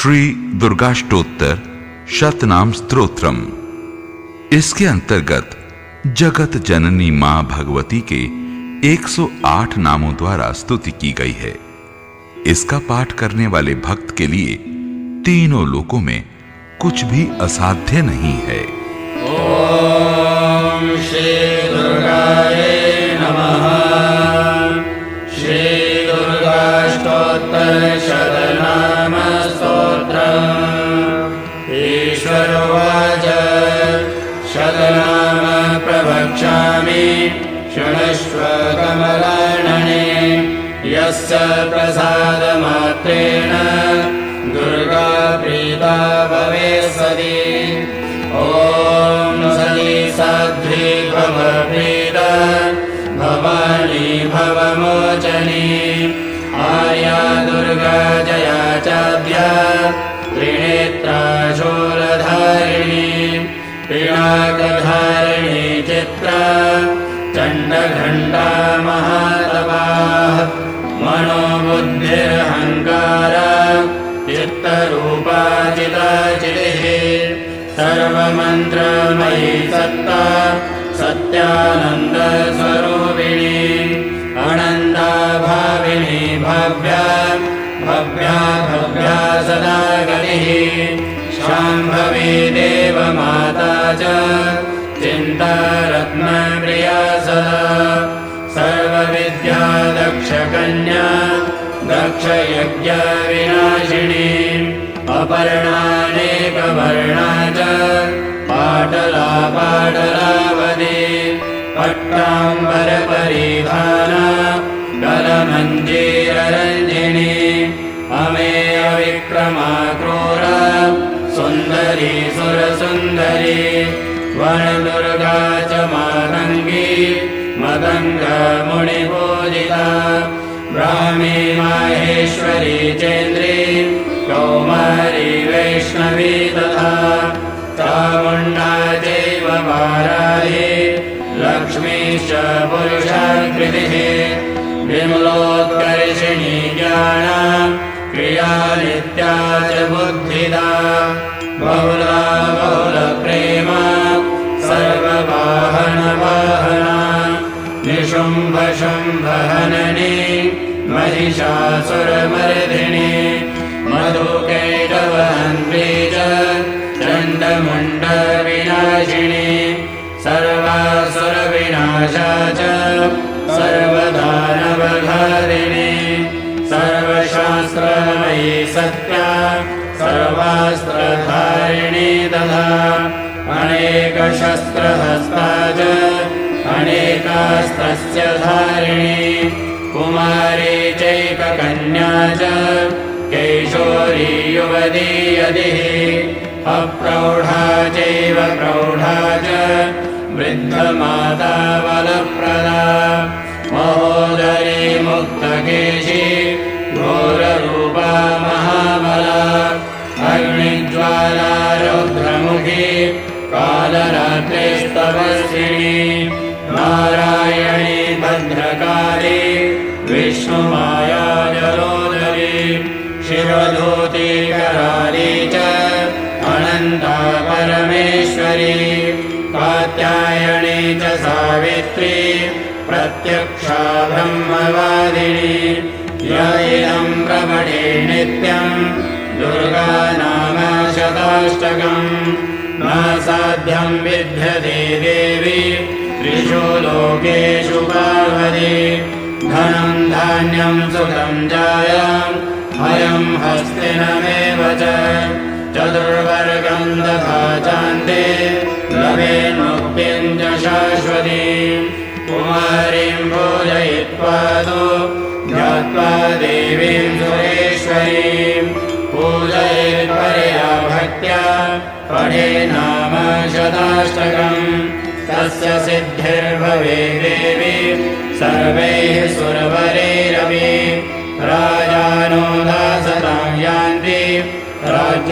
श्री दुर्गाष्टोत्तर शतनाम स्तोत्रम। इसके अंतर्गत जगत जननी मां भगवती के 108 नामों द्वारा स्तुति की गई है। इसका पाठ करने वाले भक्त के लिए तीनों लोकों में कुछ भी असाध्य नहीं है। ओम श्री दुर्गाय नमः। श्री दुर्गाष्टोत्तर शतनाम स्तोत्रम्। ईश्वर उवाच शतनाम प्रवक्ष्यामि शृणुष्व कमलानने। यस्य प्रसादमात्रेण दुर्गा प्रीता भवेत्सति। ॐ सती साध्वी भवप्रीता भवानी भवमोचनी। आर्या दुर्गा जया चाद्या त्रिनेत्रा शूलधारिणी। पिनाकधारिणी चित्रा चण्डघण्टा महातपा। मनोबुद्धिरहङ्कार चित्तरूपा चिदाचितिः। सर्वमन्त्रमयी सत्ता सत्यानन्दस्वरूपिणी। अनन्ता भाविनी भव्या भव्या भव्या सदा गतिः। शाम्भवी देवमाता च चिन्तारत्नप्रिया सदा। सर्वविद्या दक्षकन्या दक्षयज्ञविनाशिनी। अपर्णानेकवर्णा च पाटला पाटलावती। पट्टाम्बरपरिधाना कलमञ्जीररञ्जिनी। अमेय विक्रमा क्रूरा सुन्दरी सुरसुन्दरी। वनदुर्गा च मातङ्गी मतङ्गमुनिपूजिता। ब्राह्मी माहेश्वरी चेन्द्री कौमारी वैष्णवी तथा। चामुण्डा चैव वाराही लक्ष्मीश्च पुरुषाकृतिः। विमलोत्कर्षिणी ज्ञाना क्रिया नित्या च बुद्धिदा। बहुला बहुलप्रेमा सर्ववाहनवाहना। निशुम्भशुम्भहननी महिषासुरमर्दिनी। मधुकैटवहन्त्री च चण्डमुण्डविनाशिनी। सर्वासुरविनाशा च सर्वदानवघारिणी। सर्वशास्त्रमयी सत्या सर्वास्त्रधारिणी तथा। अनेकशस्त्रहस्ता च अनेकास्त्रस्य धारिणी। कुमारी चैककन्या च कैशोरी युवती यदिः। अप्रौढा चैव प्रौढा च वृद्धमाता बलप्रदा। महोदरी मुक्तकेशी घोररूपा महाबला। अग्निज्वाला रौद्रमुखी कालरात्रिस्तपस्विनी। नारायणी भद्रकाली विष्णुमाया जलोदरी। शिवधूती कराली च अनन्ता परमेश्वरी। कात्यायनी च सावित्री प्रत्यक्षा ब्रह्मवादिनी। य इदं प्रपठे नित्यं दुर्गा नाम शताष्टकम्। न साध्यं विद्यते देवी त्रिषु लोकेषु पार्वती। धनं धान्यं सुखं जायाम् अयं हस्तिनमेव च। चतुर्वर्गं तथा चान्ते लभेन्मुक्तिं च शाश्वतीम्। कुमारीं पूजयित्वा तु ध्यात्वा देवीं सुरेश्वरीं। पूजयेत्परया भक्त्या पठे नाम शताष्टकम्। तस्य सिद्धिर्भवे देवी सर्वैः सुरवरैरपि। राजानो दासतां यान्ति राज्य